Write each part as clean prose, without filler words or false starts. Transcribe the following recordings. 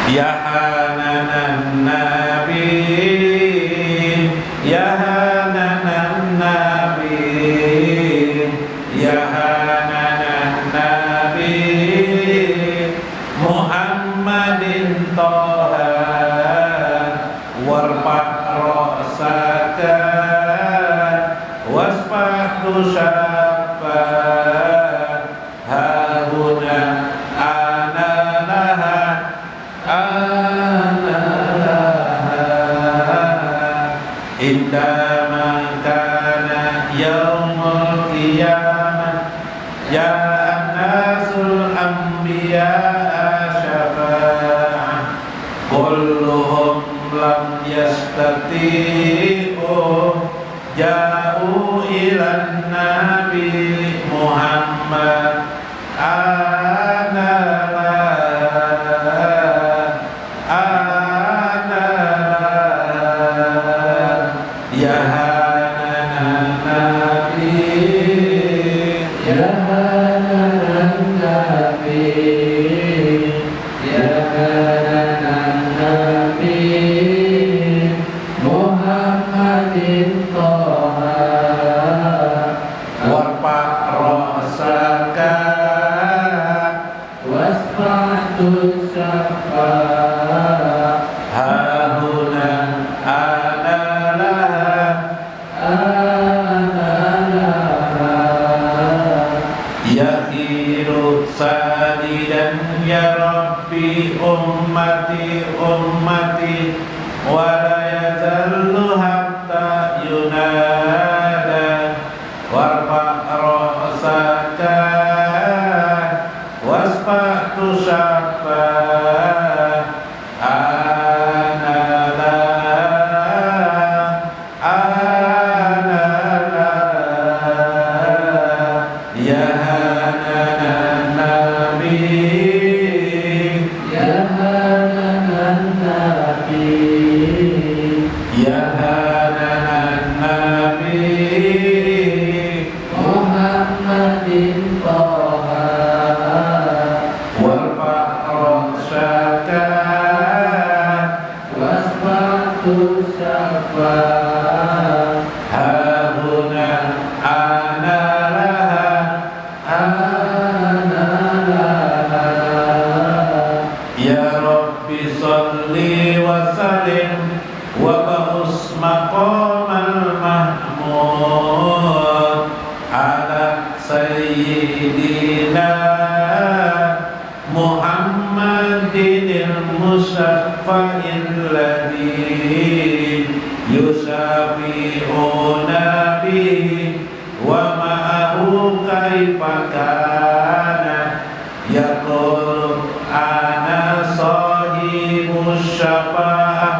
Ya Hananan Nabi, Ya Hananan Nabi, Ya Hananan Nabi, Muhammadin Toha, warfa' ra'saka, wasfa'tu syaffa, hahuna ana laha, ana laha, indama kana yaumul qiyamah, ya nasul anbiya'a syafa'ah, kulluhum lam yastati'u, ja'u ilan nabi Muhammad, ana laha, ana laha, ya Hananan Nabi, Ya Hananan Nabi, Ya Hananan Nabi, Muhammadin Toha, warfa' ra'saka, wasfa'tu syaffa, hahuna ana laha, ana laha, ya khiru sadidan ya Rabbi ummati ummati, wa la yazallu hatta yunada, warfa' ra'saka, wasfa'tu syaffa, ana laha, ana laha, ya Hananan Nabi, Ya Hananan Nabi, ya Hananan Nabi, Muhammadin Toha, warfa' ra'saka, wasfa'tu syaffa, hahuna ana laha, ana laha, ya Rabbi salli wa sallim wa ba'us maqamal mahmud ala sayyidina Muhammadinil musaffa'il ladzi yusafi'una bihi wa ma'ahu kaifa kana yaqulu ana sahibus syafa'ah,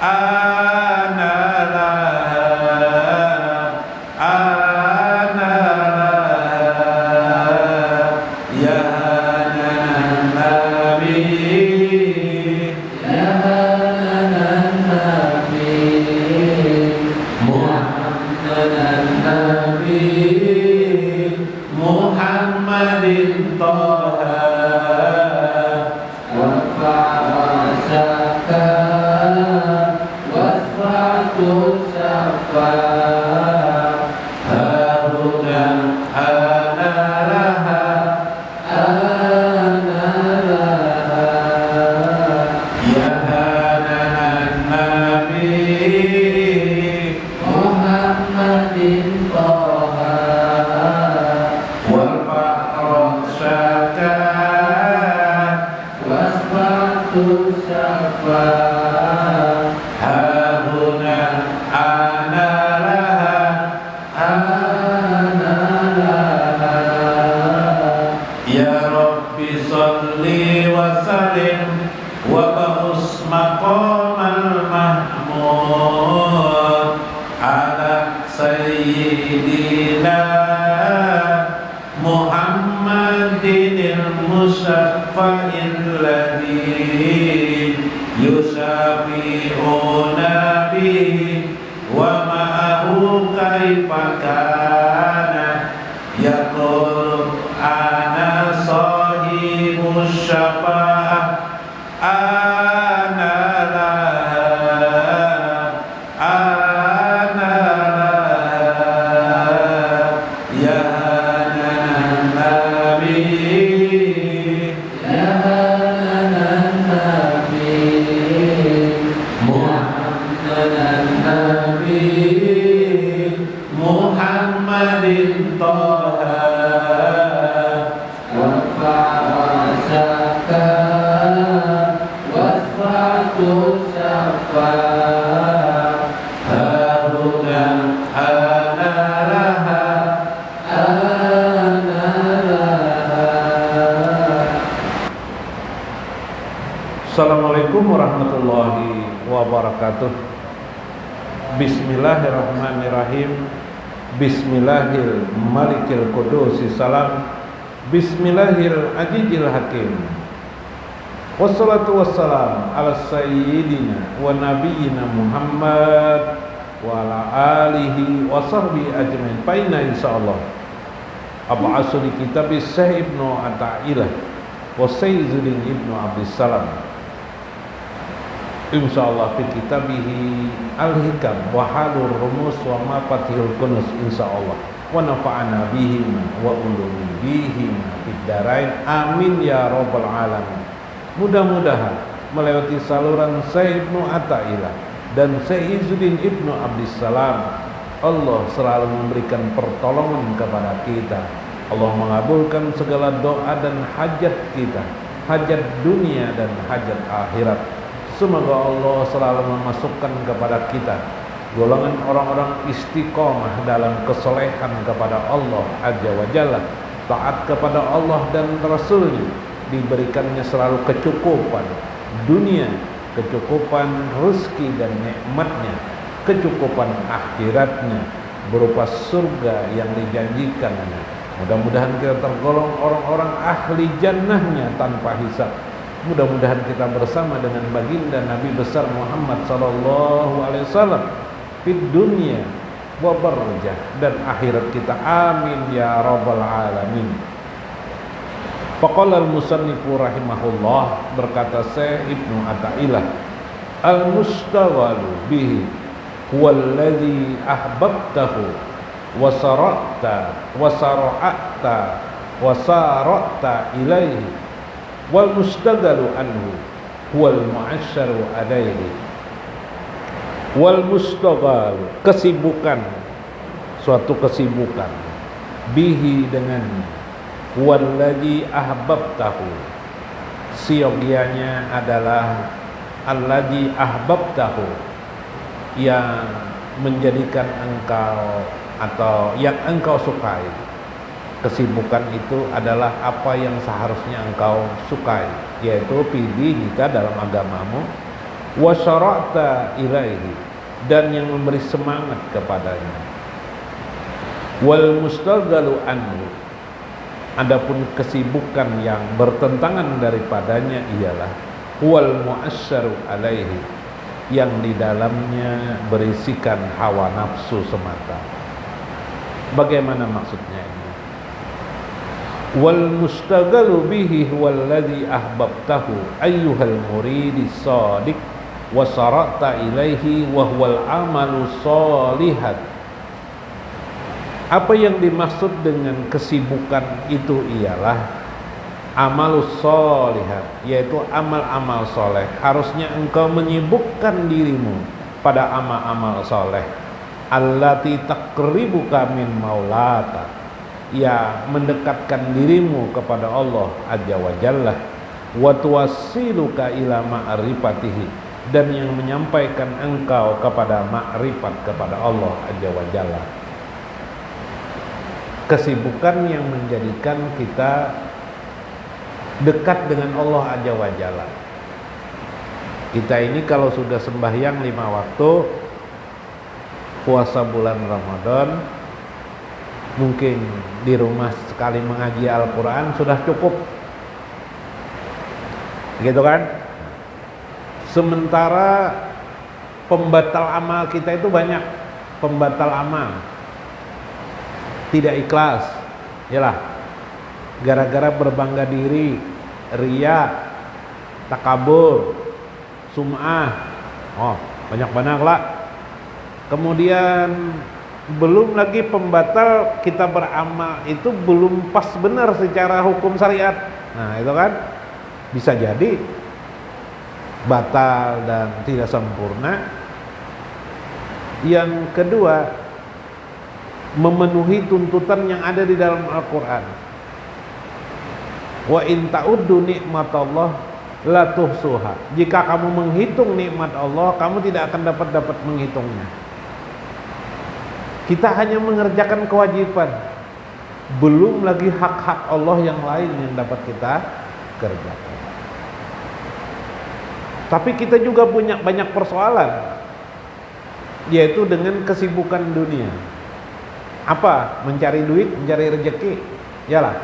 ana laha, ana laha, ya Hananan Nabi, Ya Hananan Nabi, Muhammadan Nabi, Muhammadin Toha, warfa' ra'saka, wasfa'tu syaffa, hahuna ana laha, ana laha, ya Hananan Nabi, Muhammadin Toha, warfa' ra'saka, wasfa'tu syaffa, hahuna ana laha, ana laha, ya Rabbi salli wa sallim wa ba'us maqamal mahmud ala sayyidina Muhammadinil musaffa'il ladzi yusafi'una Assalamualaikum warahmatullahi wabarakatuh. Bismillahirrahmanirrahim. Bismillahil malikil qudusi salam. Bismillahil ajijil hakim. Wassalatu wassalam ala sayyidina wa nabiyyina Muhammad wa ala alihi wa sahbihi ajmain. Faina insyaallah ab'asu li kitabis Syekh Ibnu Athaillah wa Sayyiduddin Ibnu Abdissalam. Insyaallah fi kitabihi al-hikam wa halur rumus wa ma fatihul kunus insyaallah wa nafa'ana bihima wa ulumi bihima fid darain amin ya rabbal alamin. Mudah-mudahan melewati saluran Syekh Ibnu Athaillah dan Sayyiduddin Ibnu Abdissalam, Allah selalu memberikan pertolongan kepada kita. Allah mengabulkan segala doa dan hajat kita, hajat dunia dan hajat akhirat. Semoga Allah selalu memasukkan kepada kita golongan orang-orang istiqomah dalam kesolehan kepada Allah Azza wa Jalla, taat kepada Allah dan Rasulnya, diberikannya selalu kecukupan dunia, kecukupan rezeki dan nikmatnya, kecukupan akhiratnya berupa surga yang dijanjikannya. Mudah-mudahan kita tergolong orang-orang ahli jannahnya tanpa hisab. Mudah-mudahan kita bersama dengan baginda Nabi besar Muhammad sallallahu alaihi wasallam di dunia wa barzah dan akhirat kita. Amin ya rabbal alamin. Faqala al-musannifu rahimahullah, berkata Syekh Ibnu Athaillah, al-mustaghalu bihi huwallazi ahbabtahu wa sara'ta ilaihi wal mustaghalu anhu wal mu'asyaru alaihi. Wal mustaghalu, kesibukan, suatu kesibukan, bihi dengan wallazi ahbabtahu, siogianya adalah allazi ahbabtahu, yang menjadikan engkau atau yang engkau sukai. Kesibukan itu adalah apa yang seharusnya engkau sukai, yaitu pilih jika dalam agamamu, wa syara'ta ilaihi, dan yang memberi semangat kepadanya. Wal mustaghalu anhu, adapun kesibukan yang bertentangan daripadanya ialah wal mu'asyaru alaihi, yang di dalamnya berisikan hawa nafsu semata. Bagaimana maksudnya ini? Wal mustaghalu bihi huwallazi ahbabtahu ayyuhal muridis shadiq wa sara'ta ilaihi wa huwal amalu shalihat. Apa yang dimaksud dengan kesibukan itu ialah amalus shalihat, yaitu amal-amal soleh. Harusnya engkau menyibukkan dirimu pada amal-amal soleh. Allati taqribuka min maulata, ya mendekatkan dirimu kepada Allah Azza wa Jalla, wa tuwassiluka ila ma'rifatihi, dan yang menyampaikan engkau kepada makrifat kepada Allah Azza wa Jalla. Kesibukan yang menjadikan kita dekat dengan Allah Azza wa Jalla. Kita ini kalau sudah sembahyang 5 waktu, puasa bulan Ramadan, mungkin di rumah sekali mengaji Al-Quran sudah cukup, gitu kan? Sementara pembatal amal kita itu banyak. Pembatal amal, tidak ikhlas, yalah, gara-gara berbangga diri, riya, takabur, sum'ah, banyak-banyak lah. Kemudian belum lagi pembatal kita beramal itu belum pas benar secara hukum syariat. Nah itu kan bisa jadi batal dan tidak sempurna. Yang kedua, memenuhi tuntutan yang ada di dalam Al-Quran. Wa in ta'uddu nikmatallah la tuhsuha. Jika kamu menghitung nikmat Allah, kamu tidak akan dapat menghitungnya. Kita hanya mengerjakan kewajiban, belum lagi hak-hak Allah yang lain yang dapat kita kerjakan. Tapi kita juga punya banyak persoalan, yaitu dengan kesibukan dunia. Apa? Mencari duit, mencari rezeki. Yalah.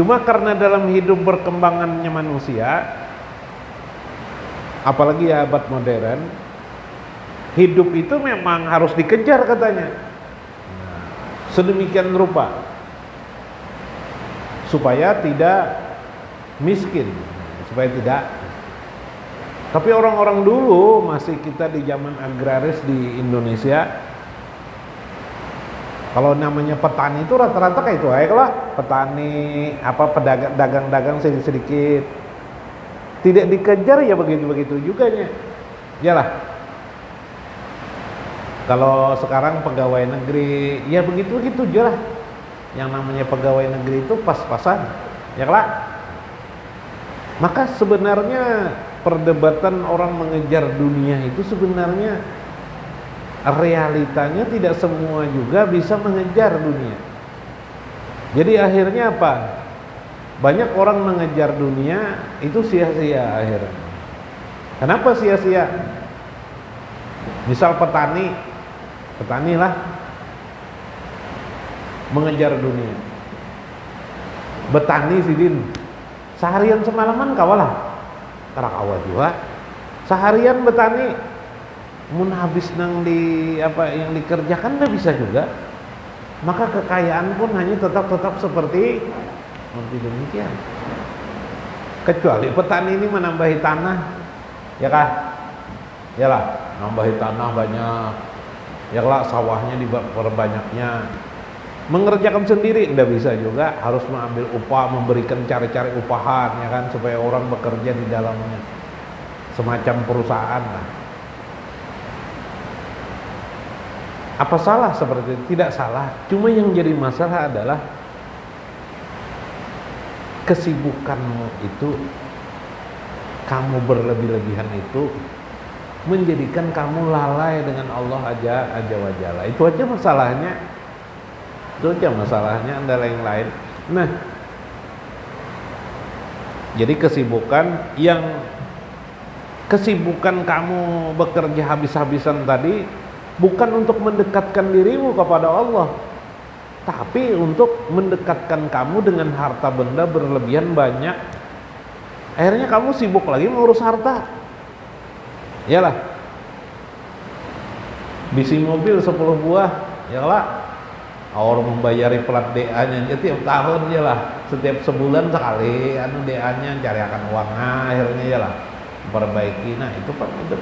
Cuma karena dalam hidup berkembangannya manusia, apalagi abad modern, hidup itu memang harus dikejar katanya. Sedemikian rupa supaya tidak miskin, supaya tidak. Tapi orang-orang dulu, masih kita di zaman agraris di Indonesia, kalau namanya petani itu rata-rata kayak itu aja lah, petani, pedagang, dagang-dagang sedikit-sedikit, tidak dikejar ya begitu-begitu juga nya. Yalah. Kalau sekarang pegawai negeri, ya begitu-begitu aja lah. Yang namanya pegawai negeri itu pas-pasan, ya lah. Maka sebenarnya perdebatan orang mengejar dunia itu sebenarnya realitanya tidak semua juga bisa mengejar dunia. Jadi akhirnya apa? Banyak orang mengejar dunia itu sia-sia akhirnya. Kenapa sia-sia? Misal petani lah mengejar dunia. Betani sidin seharian semalaman kawalah karakawa juga. Seharian betani mun habis nang di apa yang dikerjakan nggak bisa juga. Maka kekayaan pun hanya tetap seperti demikian. Kecuali petani ini menambahi tanah, ya kah? Yalah, nambahi tanah banyak. Ya lah, sawahnya diperbanyaknya. Mengerjakan sendiri tidak bisa juga, harus mengambil upah, memberikan cari-cari upahan, ya kan, supaya orang bekerja di dalamnya, semacam perusahaan lah. Apa salah seperti itu? Tidak salah. Cuma yang jadi masalah adalah kesibukanmu itu, kamu berlebih-lebihan itu menjadikan kamu lalai dengan Allah aja wa jalla. Itu aja masalahnya. Itu aja masalahnya, ada yang lain. Nah, jadi kesibukan kamu bekerja habis-habisan tadi bukan untuk mendekatkan dirimu kepada Allah, tapi untuk mendekatkan kamu dengan harta benda berlebihan banyak. Akhirnya kamu sibuk lagi mengurus harta. Yalah, bisi mobil 10 buah, yalah, orang membayari plat DA-nya tiap tahun, yalah, setiap sebulan sekali, DA-nya cari akan uangnya, akhirnya yalah, perbaiki. Nah itu kan itu.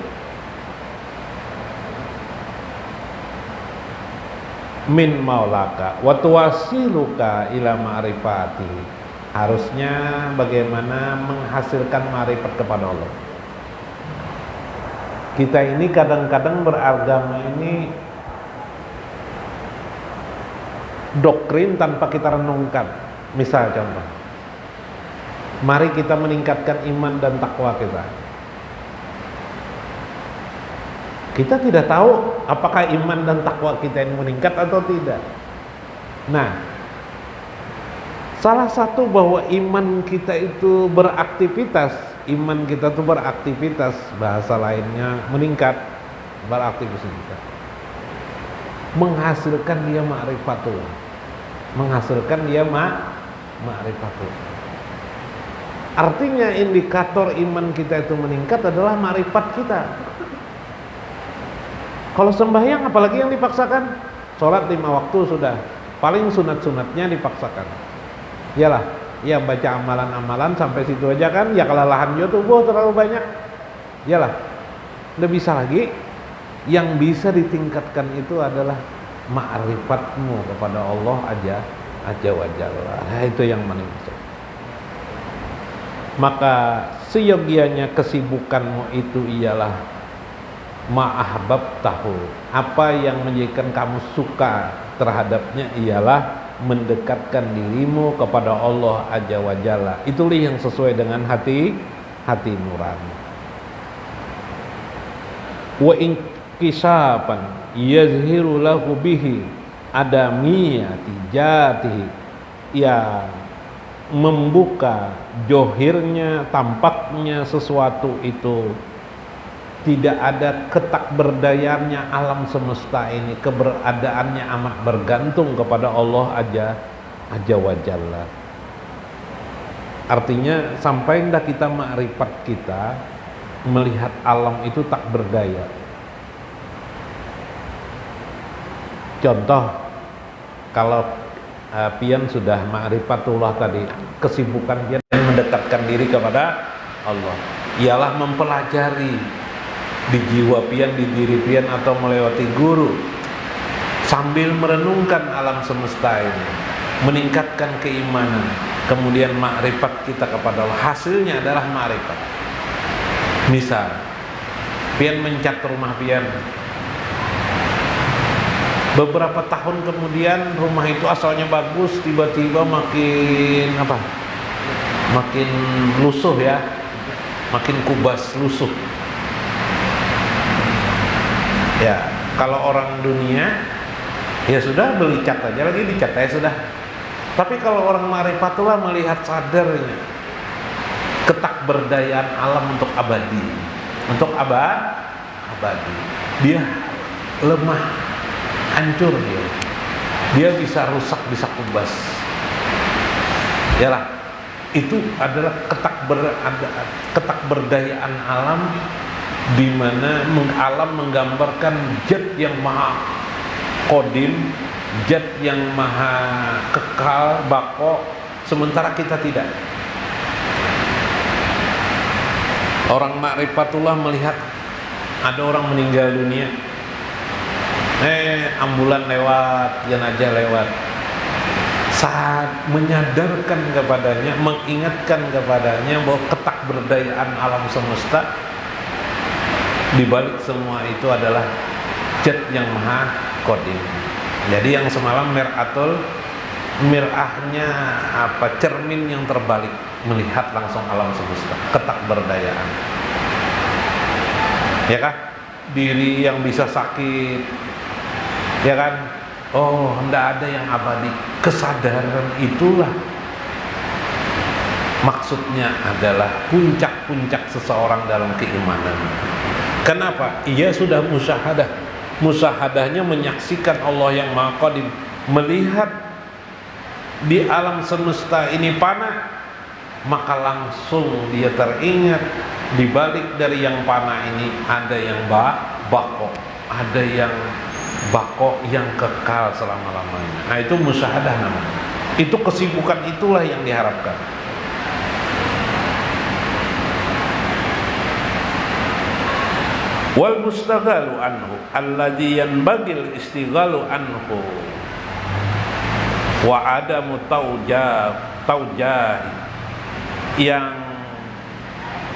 Min maulaka wa tuwasiluka ila ma'rifati. Harusnya bagaimana menghasilkan ma'rifat kepada Allah. Kita ini kadang-kadang beragama ini doktrin tanpa kita renungkan. Misal contoh, mari kita meningkatkan iman dan takwa kita. Kita tidak tahu apakah iman dan takwa kita ini meningkat atau tidak. Nah, salah satu bahwa iman kita itu beraktivitas, bahasa lainnya meningkat, beraktivitas, menghasilkan dia ma'rifatullah, ma'rifatullah. Artinya indikator iman kita itu meningkat adalah ma'rifat kita. Kalau sembahyang apalagi yang dipaksakan, sholat 5 waktu sudah, paling sunat-sunatnya dipaksakan. Iyalah, ya baca amalan-amalan sampai situ aja kan, ya kelelahan juga tubuh terlalu banyak. Iyalah, udah bisa lagi. Yang bisa ditingkatkan itu adalah ma'rifatmu kepada Allah aja wa jalla. Nah, itu yang meningkat. Maka seyogianya kesibukanmu itu ialah ma'ahbab tahu, apa yang menjadikan kamu suka terhadapnya ialah mendekatkan dirimu kepada Allah Azza wa Jalla. Itulah yang sesuai dengan hati nurani. Wa inkisaban yazhiru lahu bihi adamiyati jatihi. Ya, membuka johirnya, tampaknya sesuatu itu, tidak ada ketakberdayaannya alam semesta ini, keberadaannya amat bergantung kepada Allah Azza wa Jalla. Artinya sampai hendak kita makrifat kita melihat alam itu tak berdaya. Contoh, kalau pian sudah ma'rifatullah tadi, kesibukan pian mendekatkan diri kepada Allah ialah mempelajari di jiwa pian, di diri pian, atau melewati guru sambil merenungkan alam semesta ini, meningkatkan keimanan, kemudian ma'rifat kita kepada Allah. Hasilnya adalah ma'rifat. Misal pian mencat rumah pian, beberapa tahun kemudian rumah itu asalnya bagus, tiba-tiba makin lusuh ya, makin kubas, lusuh. Ya, kalau orang dunia ya sudah beli cat aja, lagi dicat aja sudah. Tapi kalau orang ma'rifatullah melihat sadarnya ketakberdayaan alam untuk abadi, abadi, dia lemah, hancur dia bisa rusak, bisa kubas. Yalah, itu adalah ketakberdayaan alam, di mana alam menggambarkan zat yang maha qadim, zat yang maha kekal, baqo, sementara kita tidak. Orang ma'rifatullah melihat ada orang meninggal dunia, ambulan lewat, jenazah lewat, saat menyadarkan kepadanya, mengingatkan kepadanya bahwa ketakberdayaan alam semesta, di balik semua itu adalah zat yang maha qadim. Jadi yang semalam mir'ahnya cermin yang terbalik, melihat langsung alam semesta, ketakberdayaan. Ya kah? Diri yang bisa sakit, ya kan? Oh, hendak ada yang abadi. Kesadaran itulah maksudnya adalah puncak-puncak seseorang dalam keimanan. Kenapa? Ia sudah musyahadah. Musyahadahnya menyaksikan Allah yang Maha Qadim, melihat di alam semesta ini panah, maka langsung dia teringat di balik dari yang panah ini ada yang baqo, ada yang baqo yang kekal selama-lamanya. Nah, itu musyahadah namanya. Itu kesibukan itulah yang diharapkan. Wal mustaghalu anhu alladhi yanbagil istighalu anhu wa adamu taujah, yang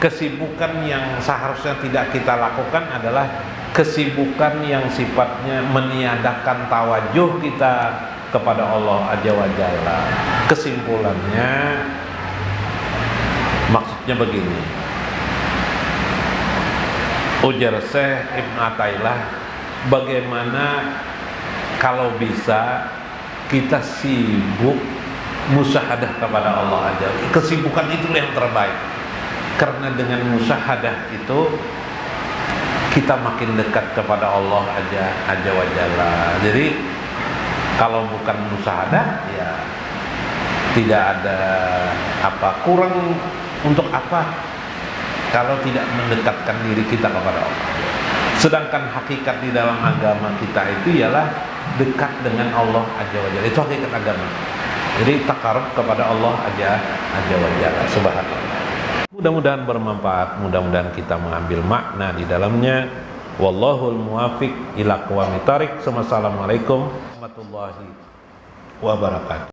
kesibukan yang seharusnya tidak kita lakukan adalah kesibukan yang sifatnya meniadakan tawajuh kita kepada Allah Azza wa Jalla. Kesimpulannya, maksudnya begini, ujar Syekh Ibn Athaillah, bagaimana kalau bisa kita sibuk musyahadah kepada Allah Azza wa Jalla. Kesibukan itulah yang terbaik, karena dengan musyahadah itu kita makin dekat kepada Allah Azza wa Jalla. Jadi kalau bukan musyahadah, ya tidak ada kurang untuk apa kalau tidak mendekatkan diri kita kepada Allah. Sedangkan hakikat di dalam agama kita itu ialah dekat dengan Allah Azza wa Jalla. Itu hakikat agama. Jadi takarub kepada Allah Azza wa Jalla. Subhanallah. Mudah-mudahan bermanfaat, mudah-mudahan kita mengambil makna di dalamnya. Wallahul muwafiq ila aqwamit thariq. Wassalamualaikum warahmatullahi wabarakatuh.